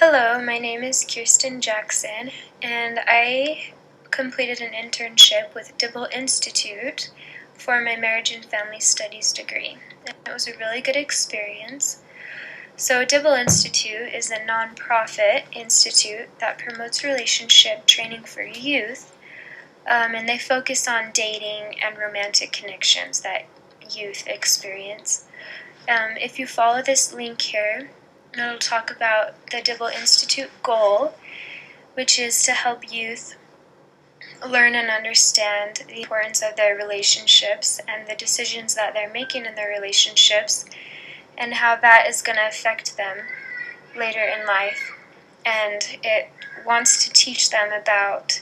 Hello, my name is Kirsten Jackson, and I completed an internship with Dibble Institute for my Marriage and Family Studies degree. And it was a really good experience. So Dibble Institute is a nonprofit institute that promotes relationship training for youth, and they focus on dating and romantic connections that youth experience. If you follow this link here, it'll talk about the Dibble Institute goal, which is to help youth learn and understand the importance of their relationships and the decisions that they're making in their relationships and how that is going to affect them later in life. And it wants to teach them about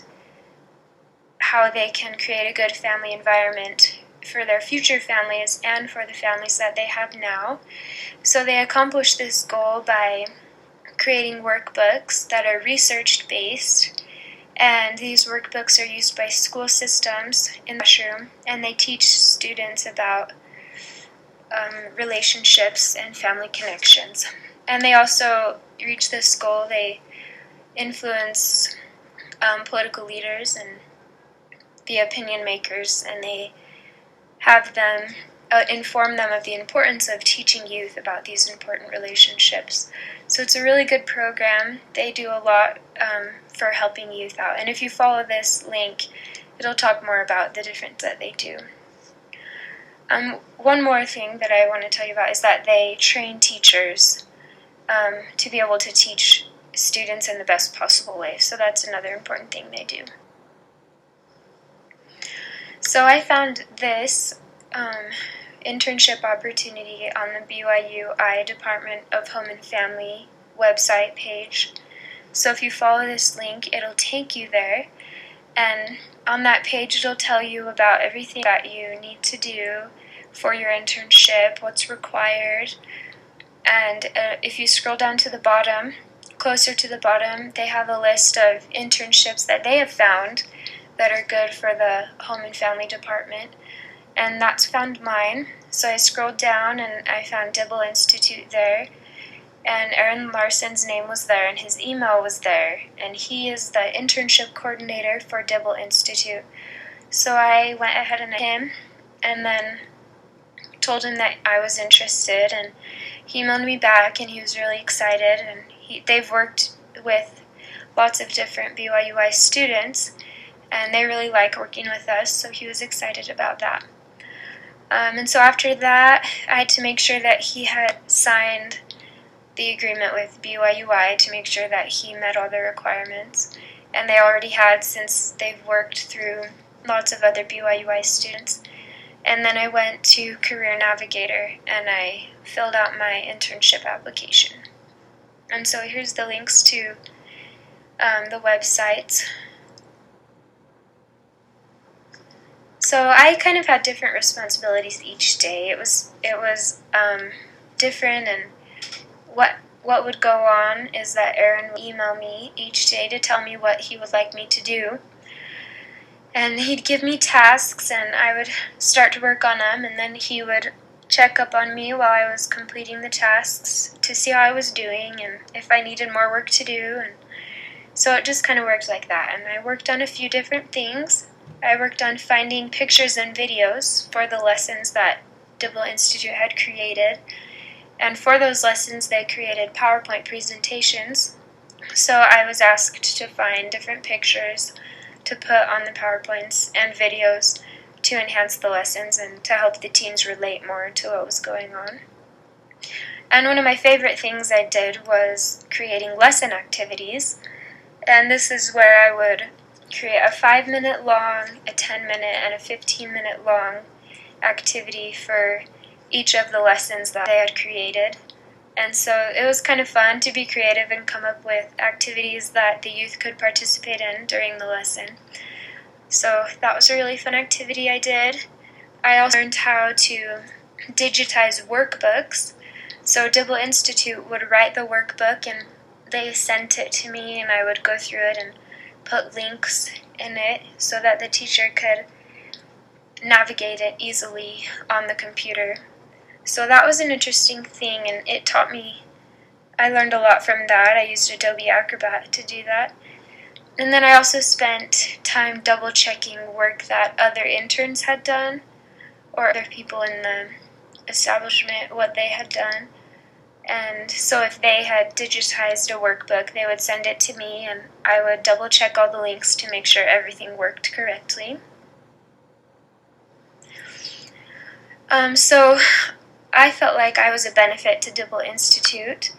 how they can create a good family environment for their future families and for the families that they have now. So they accomplish this goal by creating workbooks that are research-based, and these workbooks are used by school systems in the classroom, and they teach students about relationships and family connections. And they also reach this goal, they influence political leaders and the opinion makers, and they have them inform them of the importance of teaching youth about these important relationships. So it's a really good program. They do a lot for helping youth out. And if you follow this link, it'll talk more about the difference that they do. One more thing that I want to tell you about is that they train teachers to be able to teach students in the best possible way. So that's another important thing they do. So I found this internship opportunity on the BYU Department of Home and Family website page. So if you follow this link, it'll take you there, and on that page it'll tell you about everything that you need to do for your internship, what's required, and if you scroll down to the bottom, closer to the bottom, they have a list of internships that they have found that are good for the Home and Family Department, and that's found mine. So I scrolled down and I found Dibble Institute there, and Aaron Larson's name was there and his email was there, and he is the internship coordinator for Dibble Institute. So I went ahead and him and then told him that I was interested, and he emailed me back and he was really excited, and they've worked with lots of different BYUI students and they really like working with us, so he was excited about that. And so after that, I had to make sure that he had signed the agreement with BYUI to make sure that he met all the requirements, and they already had, since they've worked through lots of other BYUI students. And then I went to Career Navigator and I filled out my internship application. And so here's the links to the websites. So I kind of had different responsibilities each day. It was different, and what would go on is that Aaron would email me each day to tell me what he would like me to do. And he'd give me tasks and I would start to work on them, and then he would check up on me while I was completing the tasks to see how I was doing and if I needed more work to do. And so it just kind of worked like that. And I worked on a few different things. I worked on finding pictures and videos for the lessons that Dibble Institute had created. And for those lessons, they created PowerPoint presentations. So I was asked to find different pictures to put on the PowerPoints and videos to enhance the lessons and to help the teens relate more to what was going on. And one of my favorite things I did was creating lesson activities. And this is where I would create a 5-minute long, a 10-minute, and a 15-minute long activity for each of the lessons that they had created. And so it was kind of fun to be creative and come up with activities that the youth could participate in during the lesson. So that was a really fun activity I did. I also learned how to digitize workbooks. So Dibble Institute would write the workbook and they sent it to me, and I would go through it and put links in it so that the teacher could navigate it easily on the computer. So that was an interesting thing, and it taught me I learned a lot from that. I used Adobe Acrobat to do that. And then I also spent time double-checking work that other interns had done, or other people in the establishment, what they had done. And so if they had digitized a workbook, they would send it to me, and I would double-check all the links to make sure everything worked correctly. So I felt like I was a benefit to Dibble Institute.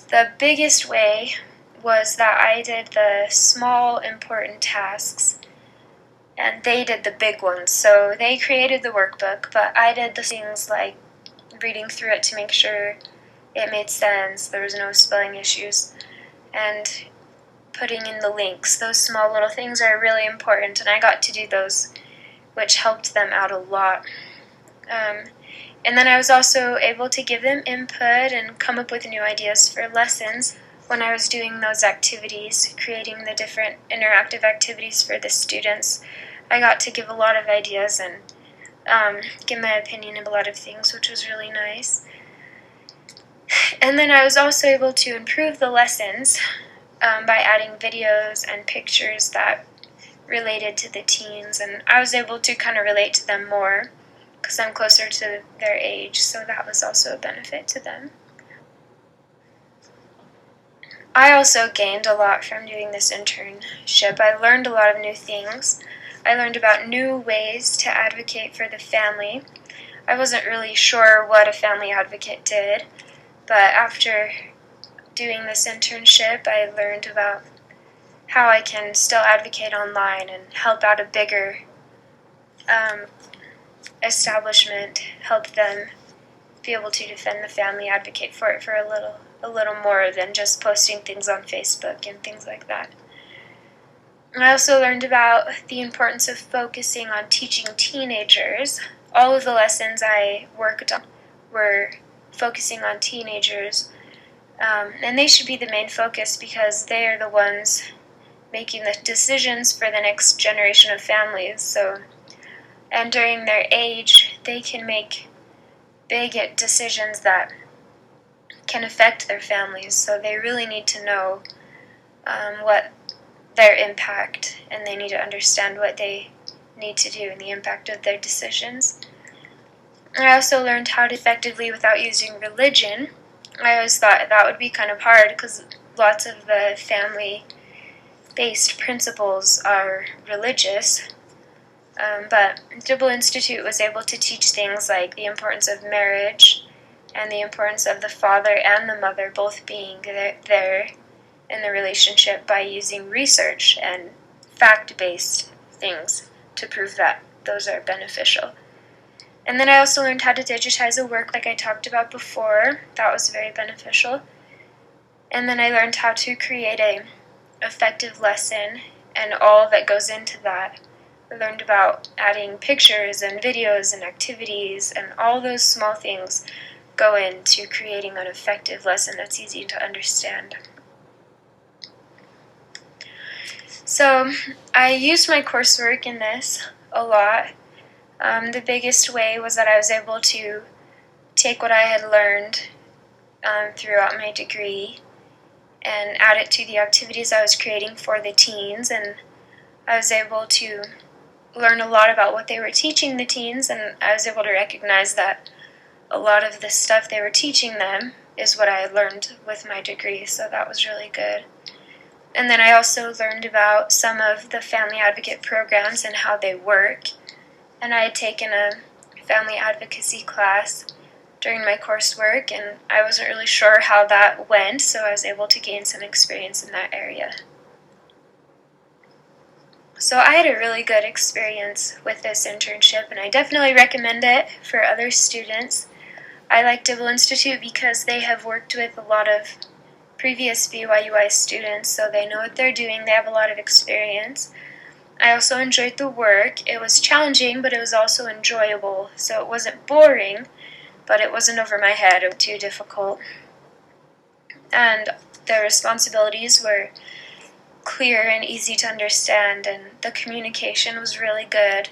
The biggest way was that I did the small, important tasks, and they did the big ones. So they created the workbook, but I did the things like reading through it to make sure it made sense, there was no spelling issues, and putting in the links. Those small little things are really important, and I got to do those, which helped them out a lot. And then I was also able to give them input and come up with new ideas for lessons when I was doing those activities, creating the different interactive activities for the students. I got to give a lot of ideas and give my opinion on a lot of things, which was really nice. And then I was also able to improve the lessons by adding videos and pictures that related to the teens, and I was able to kind of relate to them more because I'm closer to their age, so that was also a benefit to them. I also gained a lot from doing this internship. I learned a lot of new things. I learned about new ways to advocate for the family. I wasn't really sure what a family advocate did, but after doing this internship, I learned about how I can still advocate online and help out a bigger establishment, help them be able to defend the family, advocate for it for a little more than just posting things on Facebook and things like that. And I also learned about the importance of focusing on teaching teenagers. All of the lessons I worked on were focusing on teenagers, and they should be the main focus because they are the ones making the decisions for the next generation of families. And during their age, they can make big decisions that can affect their families, so they really need to know what their impact, and they need to understand what they need to do and the impact of their decisions. I also learned how to effectively without using religion. I always thought that would be kind of hard because lots of the family-based principles are religious. But Dibble Institute was able to teach things like the importance of marriage and the importance of the father and the mother both being there in the relationship by using research and fact-based things to prove that those are beneficial. And then I also learned how to digitize a work like I talked about before. That was very beneficial. And then I learned how to create an effective lesson and all that goes into that. I learned about adding pictures and videos and activities, and all those small things go into creating an effective lesson that's easy to understand. So I used my coursework in this a lot. The biggest way was that I was able to take what I had learned throughout my degree and add it to the activities I was creating for the teens, and I was able to learn a lot about what they were teaching the teens, and I was able to recognize that a lot of the stuff they were teaching them is what I had learned with my degree, so that was really good. And then I also learned about some of the family advocate programs and how they work, and I had taken a family advocacy class during my coursework, and I wasn't really sure how that went, so I was able to gain some experience in that area. So I had a really good experience with this internship, and I definitely recommend it for other students. I like Dibble Institute because they have worked with a lot of previous BYUI students, so they know what they're doing, they have a lot of experience. I also enjoyed the work. It was challenging, but it was also enjoyable, so it wasn't boring, but it wasn't over my head or too difficult. And the responsibilities were clear and easy to understand, and the communication was really good.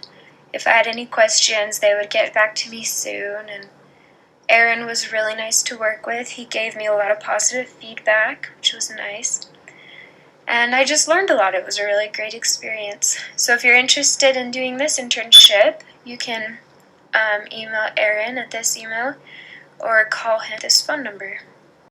If I had any questions, they would get back to me soon, and Aaron was really nice to work with. He gave me a lot of positive feedback, which was nice. And I just learned a lot. It was a really great experience. So if you're interested in doing this internship, you can email Aaron at this email or call him at this phone number.